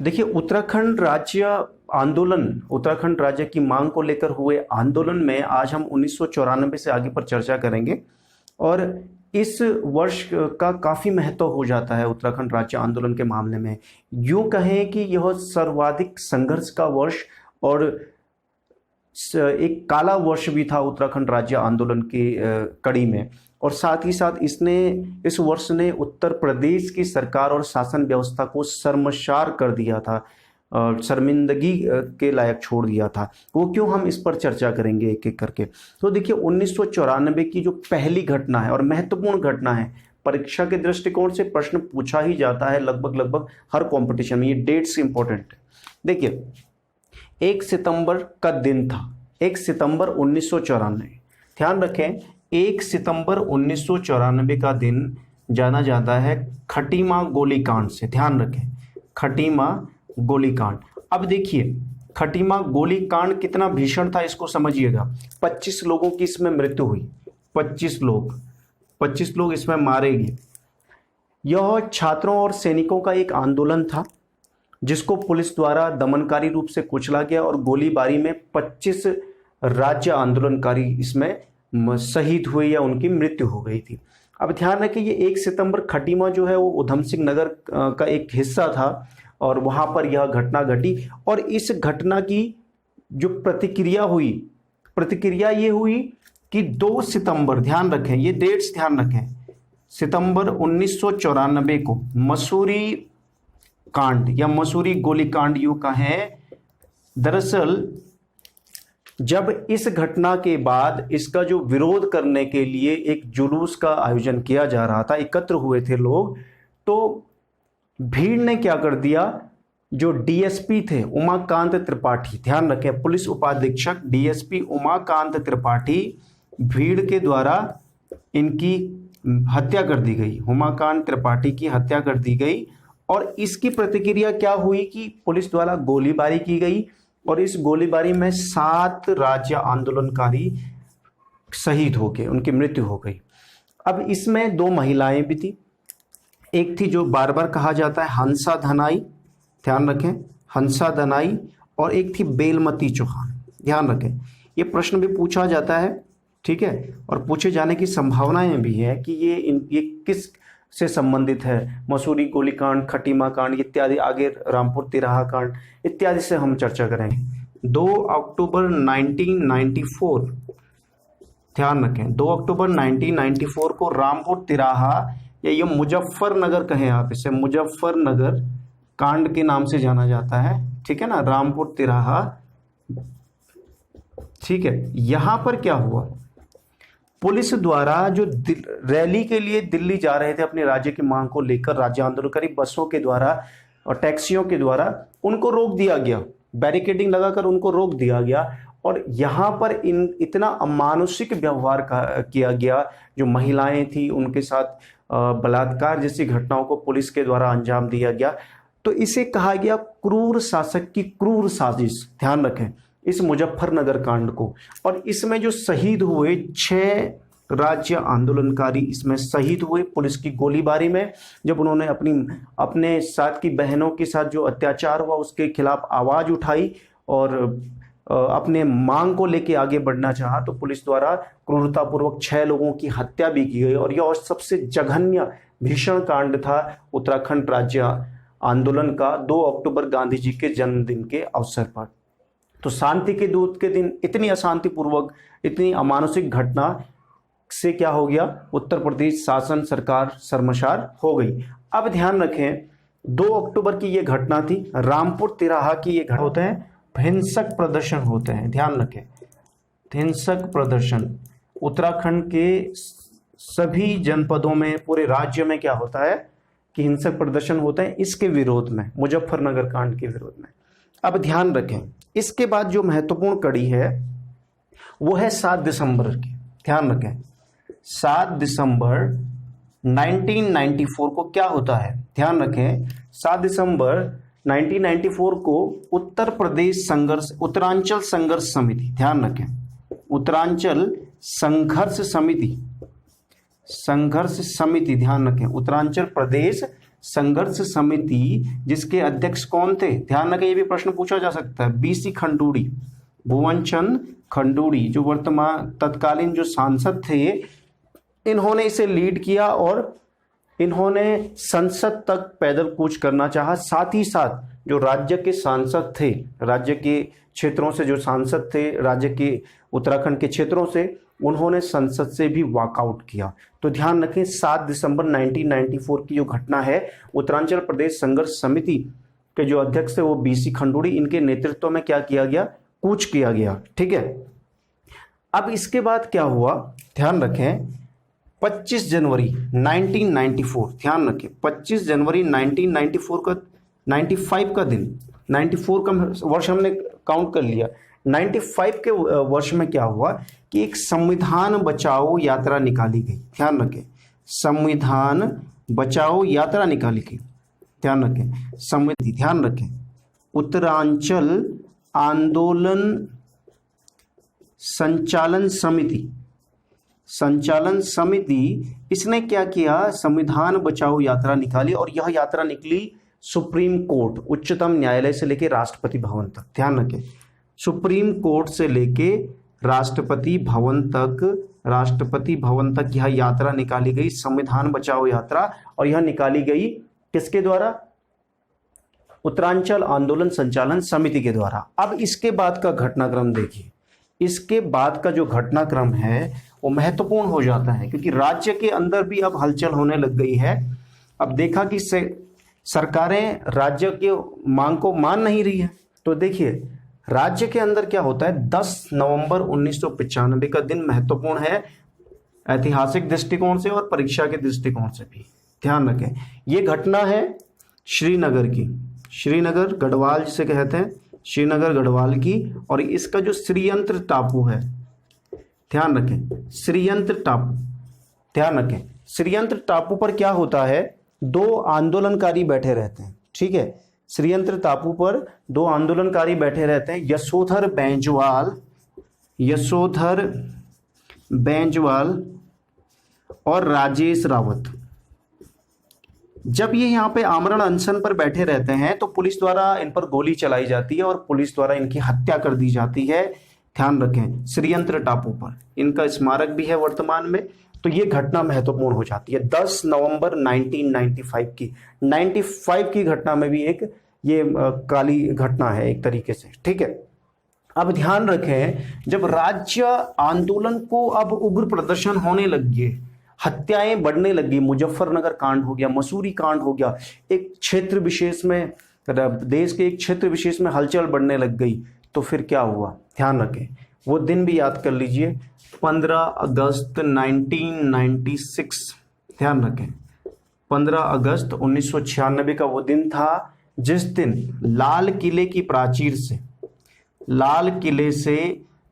देखिए, उत्तराखंड राज्य आंदोलन, उत्तराखंड राज्य की मांग को लेकर हुए आंदोलन में आज हम 1994 से आगे पर चर्चा करेंगे। और इस वर्ष का काफ़ी महत्व हो जाता है उत्तराखंड राज्य आंदोलन के मामले में। यूँ कहें कि यह सर्वाधिक संघर्ष का वर्ष और एक काला वर्ष भी था उत्तराखंड राज्य आंदोलन की कड़ी में। और साथ ही साथ इस वर्ष ने उत्तर प्रदेश की सरकार और शासन व्यवस्था को शर्मसार कर दिया था, शर्मिंदगी के लायक छोड़ दिया था। वो क्यों, हम इस पर चर्चा करेंगे एक एक करके। तो देखिए, 1994 की जो पहली घटना है और महत्वपूर्ण घटना है, परीक्षा के दृष्टिकोण से प्रश्न पूछा ही जाता है लगभग हर कंपटीशन में, ये डेट्स इंपॉर्टेंट है। देखिए, 1 सितंबर का दिन था, 1 सितंबर 1994। ध्यान रखें, 1 सितंबर 1994 का दिन जाना जाता है खटीमा गोलीकांड से। ध्यान रखें, खटीमा गोलीकांड। अब देखिए, खटीमा गोलीकांड कितना भीषण था इसको समझिएगा। 25 लोगों की इसमें मृत्यु हुई, 25 लोग इसमें मारे गए। यह छात्रों और सैनिकों का एक आंदोलन था जिसको पुलिस द्वारा दमनकारी रूप से कुचला गया और गोलीबारी में 25 राज्य आंदोलनकारी इसमें शहीद हुए या उनकी मृत्यु हो गई थी। अब ध्यान रखें, ये 1 सितंबर खटीमा जो है वो उधम सिंह नगर का एक हिस्सा था और वहाँ पर यह घटना घटी। और इस घटना की जो प्रतिक्रिया ये हुई कि 2 सितंबर, ध्यान रखें ये डेट्स ध्यान रखें, सितंबर 1994 को मसूरी कांड या मसूरी गोलीकांड यूं कहें। दरअसल जब इस घटना के बाद इसका जो विरोध करने के लिए एक जुलूस का आयोजन किया जा रहा था, एकत्र हुए थे लोग, तो भीड़ ने क्या कर दिया, जो डीएसपी थे उमाकांत त्रिपाठी, ध्यान रखें पुलिस उपाधीक्षक डीएसपी उमाकांत त्रिपाठी, भीड़ के द्वारा इनकी हत्या कर दी गई, उमाकांत त्रिपाठी की हत्या कर दी गई। और इसकी प्रतिक्रिया क्या हुई कि पुलिस द्वारा गोलीबारी की गई और इस गोलीबारी में 7 राज्य आंदोलनकारी शहीद हो गए, उनकी मृत्यु हो गई। अब इसमें 2 महिलाएं भी थी, एक थी जो बार बार कहा जाता है हंसा धनाई, ध्यान रखें हंसा धनाई, और एक थी बेलमती चौहान। ध्यान रखें, ये प्रश्न भी पूछा जाता है, ठीक है, और पूछे जाने की संभावनाएं भी है कि ये किस से संबंधित है, मसूरी गोलीकांड, खटीमा कांड इत्यादि, आगे रामपुर तिराहा कांड इत्यादि से हम चर्चा करेंगे। 2 अक्टूबर 1994, ध्यान रखें 2 अक्टूबर 1994 को रामपुर तिराहा या ये मुजफ्फरनगर कहें आप इसे, मुजफ्फरनगर कांड के नाम से जाना जाता है, ठीक है ना, रामपुर तिराहा, ठीक है। यहां पर क्या हुआ, पुलिस द्वारा जो रैली के लिए दिल्ली जा रहे थे अपने राज्य की मांग को लेकर, राज्य आंदोलनकारी बसों के द्वारा और टैक्सियों के द्वारा उनको रोक दिया गया, बैरिकेडिंग लगाकर उनको रोक दिया गया। और यहाँ पर इतना अमानुषिक व्यवहार किया गया, जो महिलाएं थी उनके साथ बलात्कार जैसी घटनाओं को पुलिस के द्वारा अंजाम दिया गया। तो इसे कहा गया क्रूर शासक की क्रूर साजिश। ध्यान रखें इस मुजफ्फरनगर कांड को। और इसमें जो शहीद हुए 6 राज्य आंदोलनकारी इसमें शहीद हुए पुलिस की गोलीबारी में, जब उन्होंने अपने साथ की बहनों के साथ जो अत्याचार हुआ उसके खिलाफ आवाज उठाई और अपने मांग को लेके आगे बढ़ना चाहा, तो पुलिस द्वारा क्रूरतापूर्वक 6 लोगों की हत्या भी की गई। और यह सबसे जघन्य भीषण कांड था उत्तराखंड राज्य आंदोलन का 2 अक्टूबर गांधी जी के जन्मदिन के अवसर पर। तो शांति के दूत के दिन इतनी अशांतिपूर्वक, इतनी अमानुषिक घटना से क्या हो गया, उत्तर प्रदेश शासन सरकार शर्मसार हो गई। अब ध्यान रखें 2 अक्टूबर की ये घटना थी, रामपुर तिराहा की ये घटना होते हैं, हिंसक प्रदर्शन होते हैं। ध्यान रखें हिंसक प्रदर्शन उत्तराखंड के सभी जनपदों में, पूरे राज्य में क्या होता है कि हिंसक प्रदर्शन होते हैं इसके विरोध में, मुजफ्फरनगर कांड के विरोध में। अब ध्यान रखें, इसके बाद जो महत्वपूर्ण कड़ी है वो है 7 दिसंबर की। ध्यान रखें 7 दिसंबर 1994 को क्या होता है, ध्यान रखें 7 दिसंबर 1994 को उत्तरांचल संघर्ष समिति, ध्यान रखें उत्तरांचल संघर्ष समिति, ध्यान रखें उत्तरांचल प्रदेश संघर्ष समिति, जिसके अध्यक्ष कौन थे, ध्यान रखें ये भी प्रश्न पूछा जा सकता है, बीसी खंडूड़ी, भुवन चंद खंडूड़ी, जो वर्तमान तत्कालीन जो सांसद थे, इन्होंने इसे लीड किया और इन्होंने संसद तक पैदल कूच करना चाहा। साथ ही साथ जो राज्य के सांसद थे, राज्य के क्षेत्रों से जो सांसद थे राज्य के उत्तराखंड के क्षेत्रों से, उन्होंने संसद से भी वॉकआउट किया। तो ध्यान रखें 7 दिसंबर 1994 की जो घटना है, उत्तरांचल प्रदेश संघर्ष समिति के जो अध्यक्ष थे वो बीसी खंडूड़ी, इनके नेतृत्व में क्या किया गया, कूच किया गया। ठीक है, अब इसके बाद क्या हुआ, ध्यान रखें 25 जनवरी 1994, ध्यान रखें 25 जनवरी 1994 का 95 का दिन, 94 का वर्ष हमने काउंट कर लिया, 95 के वर्ष में क्या हुआ कि एक संविधान बचाओ यात्रा निकाली गई। ध्यान रखें संविधान बचाओ यात्रा निकाली गई, ध्यान रखें संविधान, ध्यान रखें उत्तरांचल आंदोलन संचालन समिति, इसने क्या किया, संविधान बचाओ यात्रा निकाली और यह यात्रा निकली सुप्रीम कोर्ट, उच्चतम न्यायालय से लेके राष्ट्रपति भवन तक। ध्यान रखें सुप्रीम कोर्ट से लेके राष्ट्रपति भवन तक यह यात्रा निकाली गई, संविधान बचाओ यात्रा, और यह निकाली गई किसके द्वारा, उत्तरांचल आंदोलन संचालन समिति के द्वारा। अब इसके बाद का घटनाक्रम देखिए, इसके बाद का जो घटनाक्रम है वो महत्वपूर्ण हो जाता है, क्योंकि राज्य के अंदर भी अब हलचल होने लग गई है। अब देखा कि सरकारें राज्य के मांग को मान नहीं रही है। तो देखिए राज्य के अंदर क्या होता है, 10 नवंबर 1995 का दिन महत्वपूर्ण है ऐतिहासिक दृष्टिकोण से और परीक्षा के दृष्टिकोण से भी। ध्यान रखें ये घटना है श्रीनगर की, श्रीनगर गढ़वाल जिसे कहते हैं, श्रीनगर गढ़वाल की, और इसका जो श्रीयंत्र टापू है, ध्यान रखें श्रीयंत्र टापू, ध्यान रखें श्रीयंत्र टापू पर क्या होता है, 2 आंदोलनकारी बैठे रहते हैं। ठीक है, श्रीयंत्र टापू पर 2 आंदोलनकारी बैठे रहते हैं, यशोधर बेंजवाल और राजेश रावत। जब ये यहाँ पे आमरण अनशन पर बैठे रहते हैं तो पुलिस द्वारा इन पर गोली चलाई जाती है और पुलिस द्वारा इनकी हत्या कर दी जाती है। ध्यान रखें श्रीयंत्र टापू पर इनका स्मारक भी है वर्तमान में। तो ये घटना महत्वपूर्ण हो जाती है 10 नवंबर 1995 की घटना में भी एक ये काली घटना है एक तरीके से। ठीक है, अब ध्यान रखें जब राज्य आंदोलन को अब उग्र प्रदर्शन होने लगे, हत्याएं बढ़ने लगी, मुजफ्फरनगर कांड हो गया, मसूरी कांड हो गया, एक क्षेत्र विशेष में देश के एक क्षेत्र विशेष में हलचल बढ़ने लग गई, तो फिर क्या हुआ ध्यान रखें, वो दिन भी याद कर लीजिए 15 अगस्त 1996। ध्यान रखें 15 अगस्त 1996 का वो दिन था जिस दिन लाल किले की प्राचीर से, लाल किले से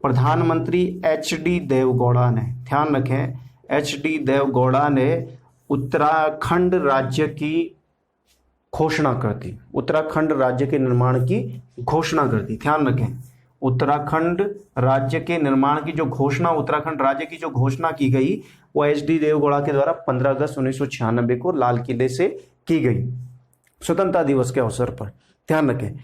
प्रधानमंत्री HD देवगौड़ा ने, ध्यान रखें HD देवगौड़ा ने उत्तराखंड राज्य की घोषणा कर दी, उत्तराखंड राज्य के निर्माण की घोषणा कर दी। ध्यान रखें उत्तराखंड राज्य के निर्माण की जो घोषणा, उत्तराखंड राज्य की जो घोषणा की गई वो HD देवगौड़ा के द्वारा 15 अगस्त 1996 को लाल किले से की गई स्वतंत्रता दिवस के अवसर पर। ध्यान रखें,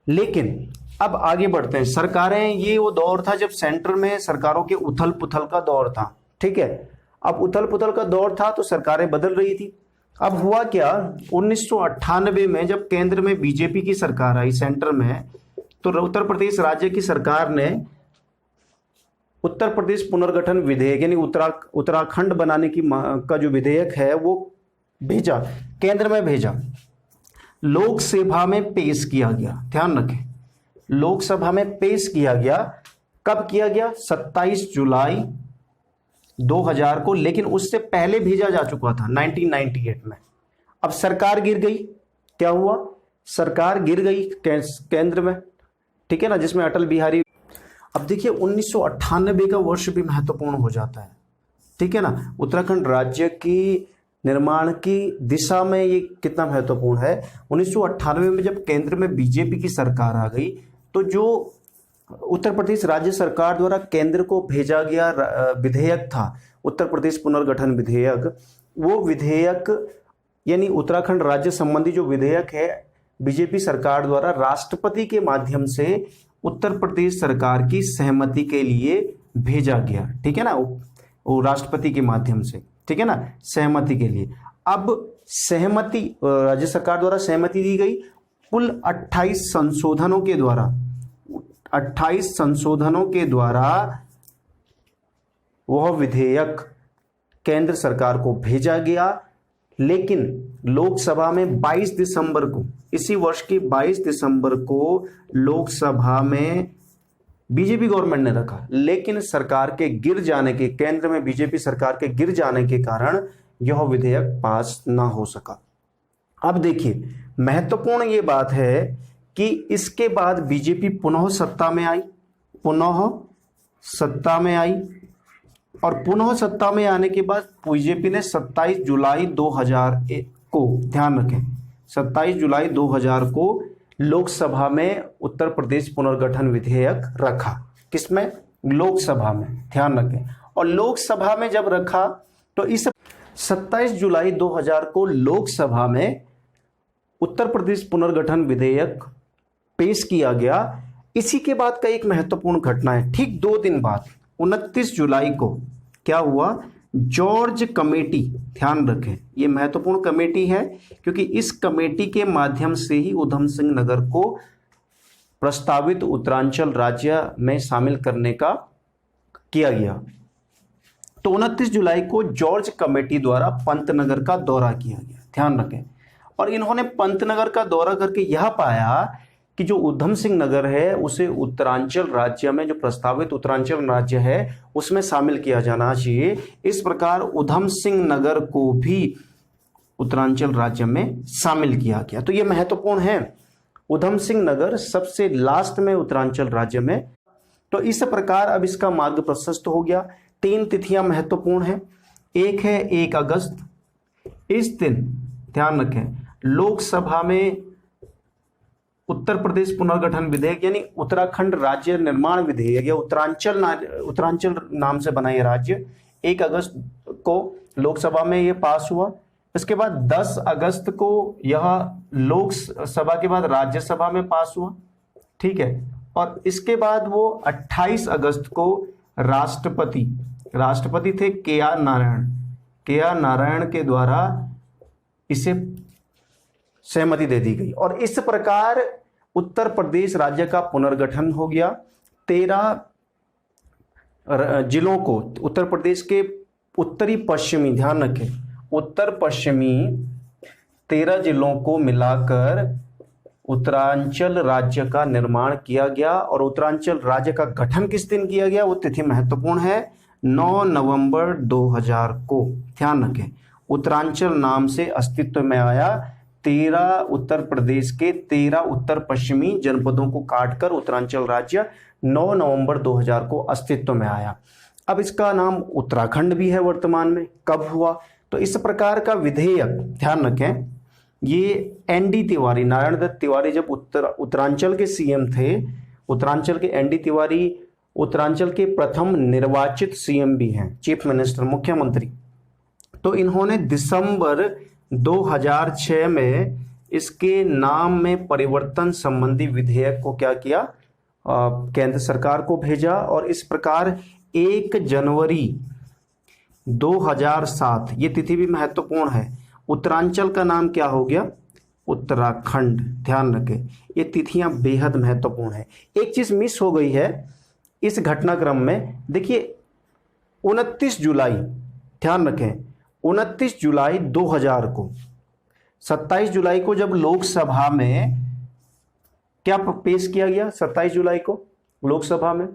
लेकिन अब आगे बढ़ते हैं। सरकारें, ये वो दौर था जब सेंटर में सरकारों के उथल पुथल का दौर था। ठीक है, अब उथल पुथल का दौर था तो सरकारें बदल रही थी। अब हुआ क्या, 1998 में जब केंद्र में बीजेपी की सरकार आई सेंटर में, तो उत्तर प्रदेश राज्य की सरकार ने उत्तर प्रदेश पुनर्गठन विधेयक यानी उत्तराखंड बनाने की का जो विधेयक है वो भेजा, केंद्र में भेजा, लोकसभा में पेश किया गया। ध्यान रखें लोकसभा में पेश किया गया, कब किया गया, 27 जुलाई 2000 को, लेकिन उससे पहले भेजा जा चुका था 1998 में। अब सरकार गिर गई, क्या हुआ, सरकार गिर गई केंद्र में, ठीक है ना, जिसमें अटल बिहारी। अब देखिए 1998 का वर्ष भी महत्वपूर्ण हो जाता है, ठीक है ना, उत्तराखंड राज्य की निर्माण की दिशा में ये कितना महत्वपूर्ण है। 1998 में जब केंद्र में बीजेपी की सरकार आ गई तो जो उत्तर प्रदेश राज्य सरकार द्वारा केंद्र को भेजा गया विधेयक था, उत्तर प्रदेश पुनर्गठन विधेयक, वो विधेयक यानी उत्तराखंड राज्य संबंधी जो विधेयक है बीजेपी सरकार द्वारा राष्ट्रपति के माध्यम से उत्तर प्रदेश सरकार की सहमति के लिए भेजा गया, ठीक है ना, वो राष्ट्रपति के माध्यम से, ठीक है ना, सहमति के लिए। अब सहमति राज्य सरकार द्वारा सहमति दी गई, कुल 28 संशोधनों के द्वारा 28 संशोधनों के द्वारा वह विधेयक केंद्र सरकार को भेजा गया। लेकिन लोकसभा में 22 दिसंबर को, इसी वर्ष की 22 दिसंबर को लोकसभा में बीजेपी गवर्नमेंट ने रखा, लेकिन सरकार के गिर जाने के, केंद्र में बीजेपी सरकार के गिर जाने के कारण यह विधेयक पास ना हो सका। अब देखिए महत्वपूर्ण ये बात है कि इसके बाद बीजेपी पुनः सत्ता में आई, और पुनः सत्ता में आने के बाद बीजेपी ने 27 जुलाई 2001 को, ध्यान रखें 27 जुलाई 2000 को लोकसभा में उत्तर प्रदेश पुनर्गठन विधेयक रखा। किसमें? लोकसभा में, ध्यान रखें। और लोकसभा में जब रखा तो इस 27 जुलाई 2000 को लोकसभा में उत्तर प्रदेश पुनर्गठन विधेयक पेश किया गया। इसी के बाद का एक महत्वपूर्ण घटना है, ठीक 2 दिन बाद 29 जुलाई को क्या हुआ, जॉर्ज कमेटी, ध्यान रखें ये महत्वपूर्ण कमेटी है क्योंकि इस कमेटी के माध्यम से ही उधम सिंह नगर को प्रस्तावित उत्तरांचल राज्य में शामिल करने का किया गया। तो 29 जुलाई को जॉर्ज कमेटी द्वारा पंतनगर का दौरा किया गया, ध्यान रखें। और इन्होंने पंतनगर का दौरा करके यह पाया कि जो उधम सिंह नगर है उसे उत्तरांचल राज्य में, जो प्रस्तावित उत्तरांचल राज्य है उसमें शामिल किया जाना चाहिए। इस प्रकार उधम सिंह नगर को भी उत्तरांचल राज्य में शामिल किया गया। तो यह महत्वपूर्ण है, उधम सिंह नगर सबसे लास्ट में उत्तरांचल राज्य में। तो इस प्रकार अब इसका मार्ग प्रशस्त हो गया। 3 तिथियां महत्वपूर्ण हैं। एक है 1 अगस्त, इस दिन ध्यान रखें लोकसभा में उत्तर प्रदेश पुनर्गठन विधेयक यानी उत्तराखंड राज्य निर्माण विधेयक या उत्तरांचल नाम से बना यह राज्य 1 अगस्त को लोकसभा में यह पास हुआ। इसके बाद 10 अगस्त को यह लोकसभा के बाद राज्यसभा में पास हुआ, ठीक है। और इसके बाद वो 28 अगस्त को राष्ट्रपति थे के आर नारायण के द्वारा इसे सहमति दे दी गई। और इस प्रकार उत्तर प्रदेश राज्य का पुनर्गठन हो गया। 13 जिलों को, उत्तर प्रदेश के उत्तरी पश्चिमी, ध्यान रखें उत्तर पश्चिमी 13 जिलों को मिलाकर उत्तरांचल राज्य का निर्माण किया गया। और उत्तरांचल राज्य का गठन किस दिन किया गया, वो तिथि महत्वपूर्ण है, 9 नवंबर 2000 को, ध्यान रखें। उत्तरांचल नाम से अस्तित्व में आया। 13 उत्तर प्रदेश के 13 उत्तर पश्चिमी जनपदों को काटकर उत्तरांचल राज्य 9 नवंबर 2000 को अस्तित्व में आया। अब इसका नाम उत्तराखंड भी है वर्तमान में। कब हुआ, तो इस प्रकार का विधेयक, ध्यान रखें ये एनडी तिवारी, नारायण दत्त तिवारी जब उत्तरांचल के सीएम थे, उत्तरांचल के एनडी तिवारी उत्तरांचल के प्रथम निर्वाचित सीएम भी हैं, चीफ मिनिस्टर, मुख्यमंत्री। तो इन्होंने दिसंबर 2006 में इसके नाम में परिवर्तन संबंधी विधेयक को क्या किया, केंद्र सरकार को भेजा। और इस प्रकार 1 जनवरी 2007, ये तिथि भी महत्वपूर्ण है, उत्तरांचल का नाम क्या हो गया, उत्तराखंड, ध्यान रखें ये तिथियां बेहद महत्वपूर्ण है। एक चीज मिस हो गई है इस घटनाक्रम में, देखिए 29 जुलाई, ध्यान रखें 29 जुलाई 2000 को, 27 जुलाई को जब लोकसभा में क्या पेश किया गया, 27 जुलाई को लोकसभा में